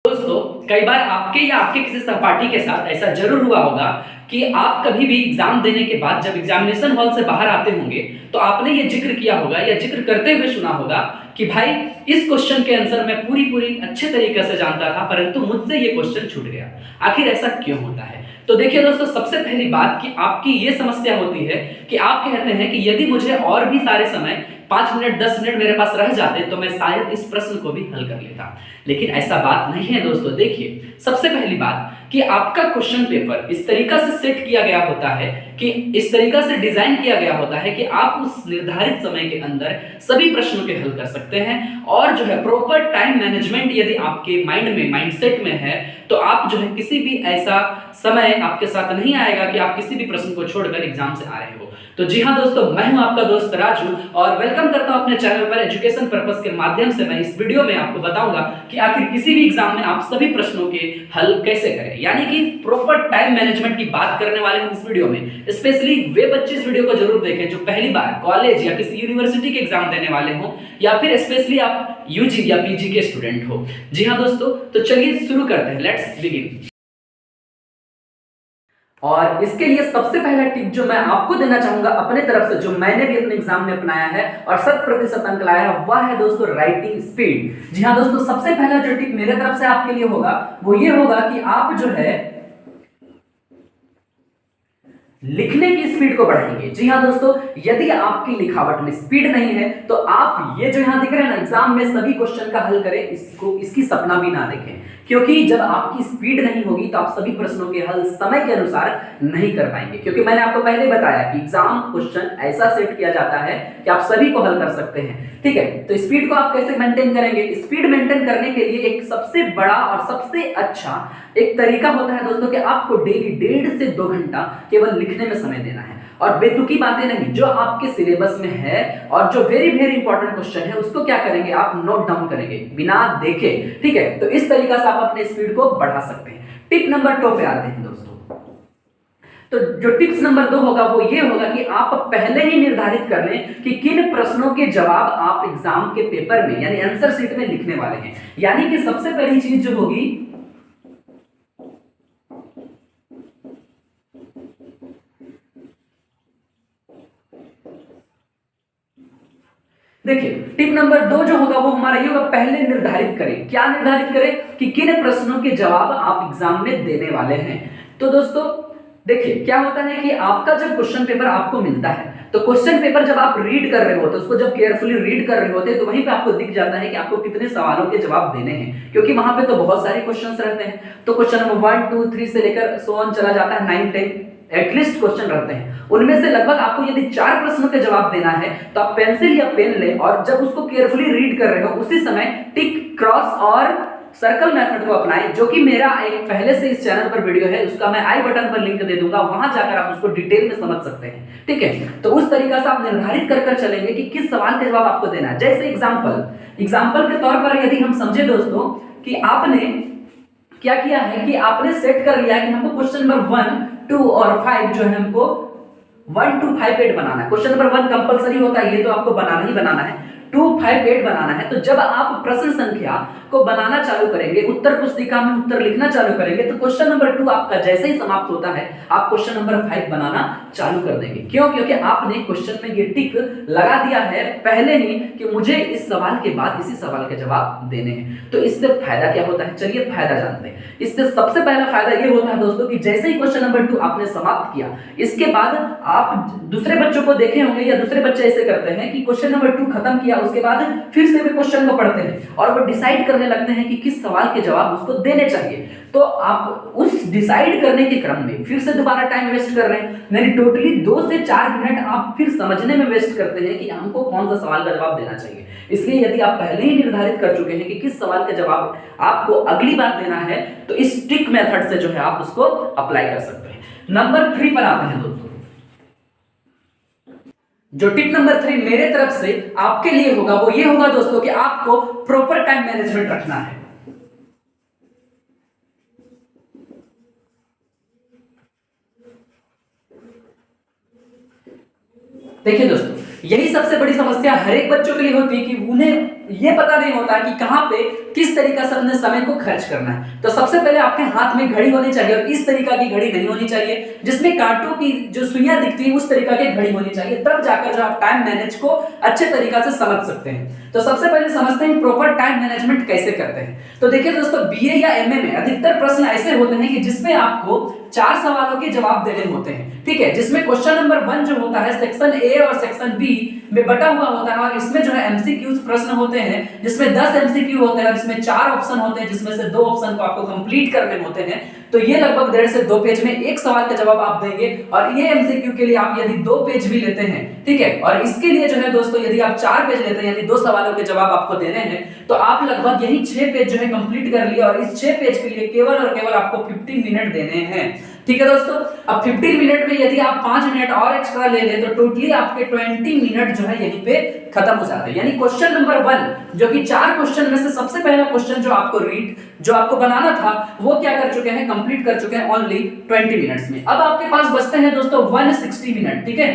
दोस्तों, कई बार आपके या आपके किसी सहपाठी के साथ ऐसा जरूर हुआ होगा कि आप कभी भी एग्जाम देने के बाद जब एग्जामिनेशन हॉल से बाहर आते होंगे तो आपने ये जिक्र किया होगा या जिक्र करते हुए सुना होगा कि भाई इस क्वेश्चन के आंसर मैं पूरी पूरी अच्छे तरीके से जानता था, परंतु मुझसे ये क्वेश्चन छूट गया। आखिर ऐसा क्यों होता है? तो देखिए दोस्तों, सबसे पहली बात कि आपकी ये समस्या होती है कि आप कहते हैं कि यदि मुझे और भी सारे समय 5 मिनट 10 मिनट मेरे पास रह जाते तो मैं शायद इस प्रश्न को भी हल कर लेता। लेकिन ऐसा बात नहीं है दोस्तों। देखिए, सबसे पहली बात कि आपका क्वेश्चन पेपर इस तरीका से सेट किया गया होता है कि इस तरीका से डिजाइन किया गया होता है कि आप उस निर्धारित समय के अंदर सभी प्रश्नों के हल कर सकते हैं। और जो है प्रॉपर टाइम मैनेजमेंट यदि आपके माइंड में माइंडसेट में है तो आप जो है किसी भी ऐसा समय आपके साथ नहीं आएगा कि आप किसी भी प्रश्न को छोड़कर एग्जाम से आ रहे हो। तो जी हाँ दोस्तों, मैं हूं आपका दोस्त राजू और वेलकम करता हूं अपने चैनल पर। एजुकेशन पर्पस के माध्यम से मैं इस वीडियो में आपको बताऊंगा कि आखिर किसी भी एग्जाम में आप सभी प्रश्नों के हल कैसे करें, यानी कि प्रॉपर टाइम मैनेजमेंट की बात करने वाले हैं इस वीडियो में। स्पेशली वे बच्चे इस वीडियो को जरूर देखें जो पहली बार कॉलेज या किसी यूनिवर्सिटी के एग्जाम देने वाले हों, या फिर स्पेशली आप यूजी या पीजी के स्टूडेंट हो। जी हाँ दोस्तों, तो चलिए शुरू करते हैं, लेट्स बिगिन। और इसके लिए सबसे पहला टिप जो मैं आपको देना चाहूंगा अपने तरफ से, जो मैंने भी अपने एग्जाम में अपनाया है और 100% अंक लाया है, वह है दोस्तों राइटिंग स्पीड। जी हाँ दोस्तों, सबसे पहला जो टिप मेरे तरफ से आपके लिए होगा वो ये होगा कि आप जो है लिखने की स्पीड को बढ़ाएंगे। जी हाँ दोस्तों, यदि आपकी लिखावट में स्पीड नहीं है तो आप ये जो यहां दिख रहे हैं ना, एग्जाम में सभी क्वेश्चन का हल करें, इसकी सपना भी ना देखें। क्योंकि जब आपकी स्पीड नहीं होगी तो आप सभी प्रश्नों के हल समय के अनुसार नहीं कर पाएंगे। क्योंकि मैंने आपको पहले बताया कि एग्जाम क्वेश्चन ऐसा सेट किया जाता है कि आप सभी को हल कर सकते हैं। ठीक है, तो स्पीड को आप कैसे मेंटेन करेंगे? स्पीड मेंटेन करने के लिए एक सबसे बड़ा और सबसे अच्छा एक तरीका होता है दोस्तों कि आपको डेली 1.5 से 2 घंटा केवल लिखने में समय देना है। और बेतुकी बातें नहीं, जो आपके सिलेबस में है और जो वेरी वेरी इंपॉर्टेंट क्वेश्चन है उसको क्या करेंगे, आप नोट डाउन करेंगे बिना देखे। ठीक है, तो इस तरीका से आप अपने स्पीड को बढ़ा सकते हैं। टिप नंबर 2 पे आते हैं दोस्तों। तो जो टिप्स नंबर 2 होगा वो ये होगा कि आप पहले ही निर्धारित कर लें कि किन प्रश्नों के जवाब आप एग्जाम के पेपर में यानी आंसर शीट में लिखने वाले हैं। यानी कि सबसे पहली चीज जो होगी, देखिए टिप नंबर 2 जो होगा वो हमारा ये होगा, पहले निर्धारित करें। क्या निर्धारित करें? कि किन प्रश्नों के जवाब आप एग्जाम में देने वाले हैं। तो दोस्तों देखिए, क्या होता है कि आपका जब क्वेश्चन पेपर आपको मिलता है तो क्वेश्चन पेपर जब आप रीड कर रहे होते, उसको जब केयरफुली रीड कर रहे होते हैं तो वहीं पे आपको दिख जाता है कि आपको कितने सवालों के जवाब देने हैं। क्योंकि वहां पे तो बहुत सारे क्वेश्चंस रहते हैं। तो क्वेश्चन नंबर 1 2 3 से लेकर सो ऑन चला जाता है, 9 10 एटलीस्ट क्वेश्चन रहते हैं। उनमें से लगभग आपको यदि 4 प्रश्नों के जवाब देना है तो आप पेंसिल या पेन लें और जब उसको केयरफुली रीड कर रहे हो उसी समय टिक, क्रॉस और सर्कल मेथड को अपनाएं, जो कि मेरा एक पहले से इस चैनल पर वीडियो है, उसका मैं आई बटन पर लिंक दे दूंगा, वहां जाकर आप उसको डिटेल में समझ सकते हैं। ठीक है, तो उस तरीका से आप निर्धारित कर चलेंगे कि किस सवाल के जवाब आपको देना है। जैसे एग्जाम्पल के तौर पर यदि हम समझे दोस्तों कि आपने क्या किया है कि आपने सेट कर लिया है कि हमको क्वेश्चन नंबर 1 2 और 5 जो है हमको 1 2 5 8 बनाना है। क्वेश्चन नंबर 1 कंपलसरी होता है, ये तो आपको बनाना ही बनाना है। 2 5 8 बनाना है। तो जब आप प्रश्न संख्या को बनाना चालू करेंगे, उत्तर पुस्तिका में उत्तर लिखना चालू करेंगे, तो क्वेश्चन नंबर 2 आपका जैसे ही समाप्त होता है आप क्वेश्चन नंबर 5 बनाना चालू कर देंगे। क्यों? क्योंकि आपने क्वेश्चन में ये टिक लगा दिया है पहले ही कि मुझे इस सवाल के बाद इसी सवाल के जवाब देने हैं। तो इससे फायदा क्या होता है, चलिए फायदा जानते हैं। इससे सबसे पहला फायदा ये होता है दोस्तों कि जैसे ही क्वेश्चन नंबर 2 आपने समाप्त किया, इसके बाद आप दूसरे बच्चों को देखे होंगे या दूसरे बच्चे ऐसे करते हैं कि क्वेश्चन नंबर 2 खत्म किया, उसके बाद फिर से वे क्वेश्चन को पढ़ते हैं और वो डिसाइड करने लगते हैं कि किस सवाल के जवाब उसको देने चाहिए। तो आप उस डिसाइड करने के क्रम में फिर से दोबारा टाइम वेस्ट कर रहे हैं, यानी टोटली 2 से 4 मिनट आप फिर समझने में वेस्ट करते हैं कि हमको कौन सा सवाल का जवाब देना चाहिए। इसलिए यदि आप पहले ही निर्धारित कर चुके हैं कि किस सवाल का जवाब आपको अगली बार देना है तो इस टिक मेथड से जो है आप उसको अप्लाई कर सकते हैं। नंबर 3 पर आते हैं दोस्तों। जो टिप नंबर 3 मेरे तरफ से आपके लिए होगा वो ये होगा दोस्तों कि आपको प्रॉपर टाइम मैनेजमेंट रखना है। देखिए दोस्तों, यही सबसे बड़ी समस्या हर एक बच्चों के लिए होती है कि उन्हें ये पता नहीं होता कि कहां पे किस तरीका से अपने समय को खर्च करना है। तो सबसे पहले आपके हाथ में घड़ी होनी चाहिए और इस तरीका की घड़ी नहीं होनी चाहिए जिसमें कांटों की जो सुइयां दिखती है उस तरीका की घड़ी होनी चाहिए, तब जाकर जो आप टाइम मैनेज को अच्छे तरीका से समझ सकते हैं। तो सबसे पहले समझते हैं प्रॉपर टाइम मैनेजमेंट कैसे करते हैं। तो देखिए दोस्तों, बीए या एमए में अधिकतर प्रश्न ऐसे होते हैं कि जिसमें आपको 4 सवालों के जवाब देने होते हैं, ठीक है, जिसमें क्वेश्चन नंबर 1 जो होता है सेक्शन ए और सेक्शन बी में बटा हुआ होता है और इसमें जो है एमसीक्यूज प्रश्न होते हैं जिसमें 10 एमसीक्यू होते हैं और इसमें 4 ऑप्शन होते हैं जिसमें से 2 ऑप्शन को आपको कंप्लीट करने होते हैं। तो ये लगभग 1.5 से 2 पेज में एक सवाल का जवाब आप देंगे और ये एमसीक्यू के लिए आप यदि 2 पेज भी लेते हैं, ठीक है, और इसके लिए जो है दोस्तों यदि आप 4 पेज लेते हैं यानी 2 सवालों के जवाब आपको देने हैं तो आप लगभग यही 6 पेज जो है कंप्लीट कर लिए और इस 6 पेज के लिए केवल और केवल आपको 15 मिनट देने हैं, ठीक है दोस्तों। अब 15 मिनट में यदि आप 5 मिनट और एक्स्ट्रा ले लें तो टोटली आपके 20 मिनट जो है यहीं पे खत्म हो जाते हैं। यानी क्वेश्चन नंबर 1 जो कि 4 क्वेश्चन में से सबसे पहला क्वेश्चन जो आपको बनाना था वो क्या कर चुके हैं, कंप्लीट कर चुके हैं ओनली 20 मिनट्स में। अब आपके पास बचते हैं दोस्तों 160 मिनट, ठीक है,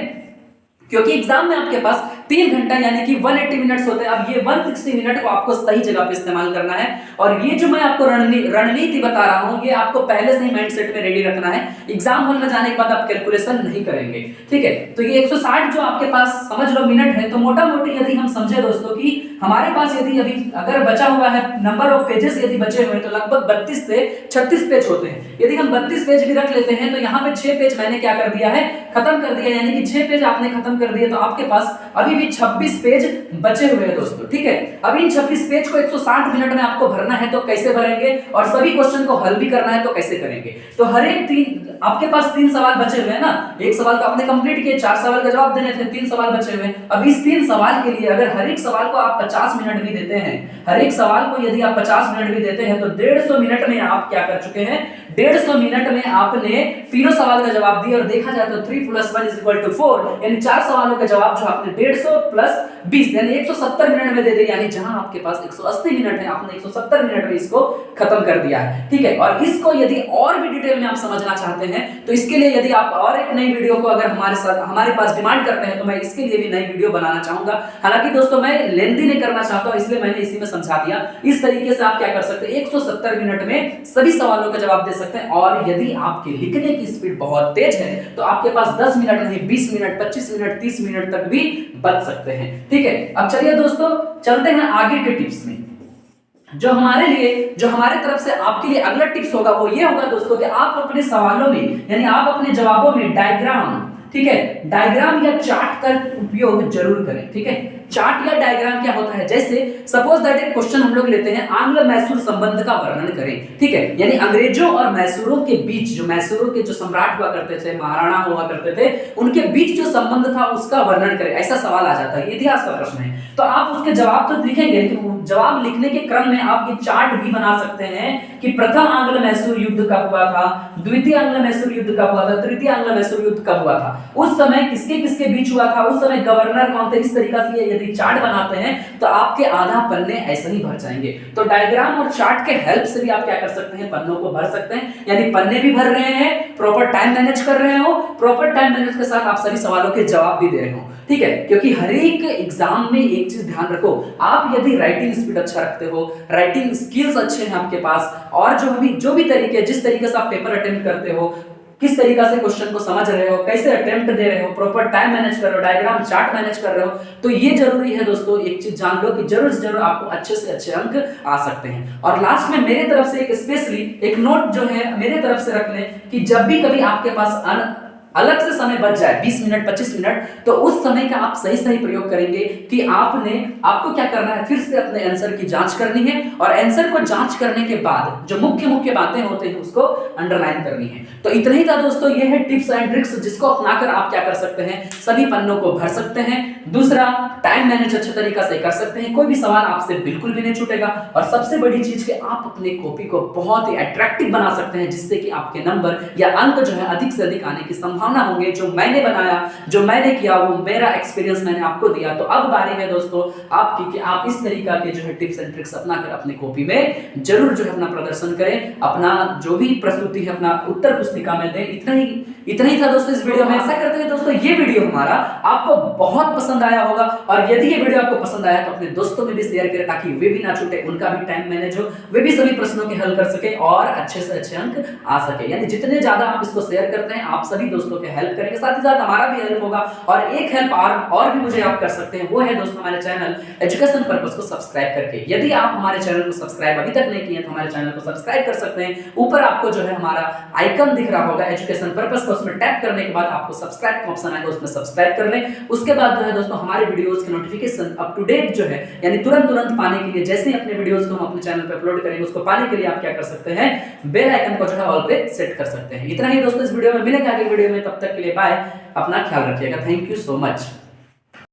क्योंकि एग्जाम में आपके पास 3 घंटा यानी कि 180 मिनट्स होते हैं। अब ये 160 मिनट को आपको सही जगह पे इस्तेमाल करना है और ये जो मैं आपको रणनीति बता रहा हूं ये आपको पहले से ही माइंडसेट में रेडी रखना है। एग्जाम हॉल में जाने के बाद आप कैलकुलेशन नहीं करेंगे, ठीक है। तो ये 160 जो आपके पास समझ लो मिनट है, तो मोटा मोटी यदि हम समझे दोस्तों कि हमारे पास यदि अभी अगर बचा हुआ है नंबर ऑफ पेजेस यदि बचे हुए तो लगभग 32 से 36 पेज होते हैं। यदि हम 32 पेज भी रख लेते हैं तो यहाँ पे 6 पेज मैंने क्या कर दिया है, खत्म कर दिया, यानी कि 6 पेज आपने खत्म कर दिए तो आपके पास अभी भी 26 पेज बचे हुए हैं दोस्तों, ठीक है। अब इन 26 पेज को 160 मिनट में आपको भरना है तो कैसे भरेंगे और सभी क्वेश्चन को हल भी करना है तो कैसे करेंगे। तो हर एक आपके पास 3 सवाल बचे हुए हैं ना, एक सवाल तो आपने कंप्लीट किए, 4 सवाल का जवाब देने थे, 3 सवाल बचे हुए हैं। अब इस 3 सवाल के लिए अगर हर एक सवाल को आप 50 मिनट भी देते हैं, हर एक सवाल को यदि आप 50 मिनट भी देते हैं तो 150 मिनट में आप क्या कर चुके हैं, 150 मिनट में आपने तीनों सवाल का जवाब दिया और देखा जाए तो 3 + 1 = 4 यानी 4 सवालों का जवाब जो आपने 150 + 20 यानी 170 मिनट में दे दिया। यानी जहां आपके पास 180 मिनट है आपने 170 मिनट में इसको खत्म कर दिया है, ठीक है। और इसको यदि और भी डिटेल में आप समझना चाहते हैं तो इसके लिए यदि आप और एक नई वीडियो को अगर हमारे पास डिमांड करते हैं तो मैं इसके लिए भी नई वीडियो बनाना चाहूंगा। हालांकि दोस्तों मैं लेंथी नहीं करना चाहता हूं इसलिए मैंने इसी में समझा दिया। इस तरीके से आप क्या कर सकते हैं, 170 मिनट में सभी सवालों का जवाब दे सकते हैं। और यदि आपके लिखने की स्पीड बहुत तेज है तो आपके पास 10 मिनट नहीं 20 मिनट 25 मिनट 30 मिनट तक भी बच सकते हैं, ठीक है। अब चलिए दोस्तों चलते हैं आगे के टिप्स में। जो हमारे तरफ से आपके लिए अगला टिप्स होगा वो ये होगा दोस्तों कि आप अपने सवालों में यानी आप अपने जवाबों में डायग्राम, ठीक है, डायग्राम या चार्ट का उपयोग जरूर करें, ठीक है। चार्ट या डायग्राम क्या होता है, जैसे सपोज दैट एक क्वेश्चन हम लोग लेते हैं, आंग्ल मैसूर संबंध का वर्णन करें, ठीक है, यानी अंग्रेजों और मैसूरों के बीच जो मैसूरों के जो सम्राट हुआ करते थे, महाराणा हुआ करते थे, उनके बीच जो संबंध था उसका वर्णन करें, ऐसा सवाल आ जाता है, इतिहास का प्रश्न है। तो आप उसके जवाब तो लिखेंगे लेकिन जवाब लिखने के क्रम में आप ये चार्ट भी बना सकते हैं कि प्रथम आंग्ल मैसूर युद्ध कब हुआ था, द्वितीय आंग्ल मैसूर युद्ध कब हुआ था, तृतीय आंग्ल मैसूर युद्ध कब हुआ था, उस समय किसके किसके बीच हुआ था, उस समय गवर्नर कौन थे। इस तरीका से यदि चार्ट बनाते हैं तो आपके आधा पन्ने ऐसे ही भर जाएंगे। तो डायग्राम और चार्ट के हेल्प से भी आप क्या कर सकते हैं, पन्नों को भर सकते हैं, यानी पन्ने भी भर रहे हैं, प्रॉपर टाइम मैनेज कर रहे हो, प्रॉपर टाइम मैनेज के साथ आप सभी सवालों के जवाब भी दे रहे हो, ठीक है। क्योंकि हर एक एग्जाम में एक चीज ध्यान रखो, आप यदि राइटिंग स्पीड अच्छा रखते हो, राइटिंग स्किल्स अच्छे हैं आपके पास और जो भी तरीके जिस तरीके से आप पेपर अटेम्प्ट करते हो, किस तरीका से क्वेश्चन को समझ रहे हो, कैसे अटेम्प्ट दे रहे हो, प्रॉपर टाइम मैनेज कर रहे हो, डायग्राम चार्ट मैनेज कर रहे हो, तो ये जरूरी है दोस्तों। एक चीज जान लो कि जरूर से जरूर आपको अच्छे से अच्छे अंक आ सकते हैं। और लास्ट में मेरे तरफ से एक स्पेशली एक नोट जो है मेरे तरफ से रख लें कि जब भी कभी आपके पास अलग से समय बच जाए 20 मिनट 25 मिनट, तो उस समय का आप सही प्रयोग करेंगे कि आपको क्या करना है, फिर से अपने आंसर की जांच करनी है और आंसर को जांच करने के बाद जो मुख्य बातें होते हैं उसको अंडरलाइन करनी है। तो इतना ही था दोस्तों, ये है टिप्स एंड ट्रिक्स जिसको अपनाकर आप क्या कर सकते हैं, सभी पन्नों को भर सकते हैं। दूसरा, टाइम मैनेज अच्छे तरीका से कर सकते हैं, कोई भी सवाल आपसे बिल्कुल भी नहीं छूटेगा। और सबसे बड़ी चीज कि आप अपने कॉपी को बहुत ही अट्रैक्टिव बना सकते हैं जिससे कि आपके नंबर या अंक जो है अधिक से अधिक आने की संभावना संभावना होंगे, जो मैंने बनाया, जो मैंने किया, वो मेरा एक्सपीरियंस मैंने आपको दिया। तो अब बारी है दोस्तों आपकी कि आप इस तरीका के जो है टिप्स एंड ट्रिक्स अपना कर अपनी कॉपी में जरूर जो है अपना प्रदर्शन करें, अपना जो भी प्रस्तुति है अपना उत्तर पुस्तिका में दें। इतना ही था दोस्तों इस वीडियो में। आशा करते हैं दोस्तों ये वीडियो हमारा आपको बहुत पसंद आया होगा, और यदि ये वीडियो आपको पसंद आया तो अपने दोस्तों में भी शेयर करें ताकि वे भी ना छूटे, उनका भी टाइम मैनेज हो, वे भी सभी प्रश्नों के हल कर सके और अच्छे से अच्छे अंक आ सके। यानी जितने ज्यादा आप इसको शेयर करते हैं आप सभी दोस्तों के हेल्प करेंगे, साथ ही साथ हमारा भी हेल्प होगा। और एक हेल्प और भी मुझे आप कर सकते हैं, वो है दोस्तों हमारे चैनल एजुकेशन पर्पस को सब्सक्राइब करके। यदि आप हमारे चैनल को सब्सक्राइब अभी तक नहीं किए तो हमारे चैनल को सब्सक्राइब कर सकते हैं। ऊपर आपको जो है हमारा आइकन दिख रहा होगा एजुकेशन पर्पस, उसमें टैप करने के बाद आपको सब्सक्राइब का ऑप्शन आएगा, उसमें सब्सक्राइब कर लें। उसके बाद जो है दोस्तों हमारे वीडियोस के नोटिफिकेशन अप टू डेट जो है यानी तुरंत पाने के लिए, जैसे ही अपने वीडियोस को हम अपने चैनल पे अपलोड करेंगे उसको पाने के लिए आप क्या कर सकते हैं, बेल आइकन को जो है ऑल पे सेट कर सकते हैं। इतना ही दोस्तों इस वीडियो में, मिलेंगे आगे वीडियो में, तब तक के लिए बाय, अपना ख्याल रखिएगा। Thank you so much.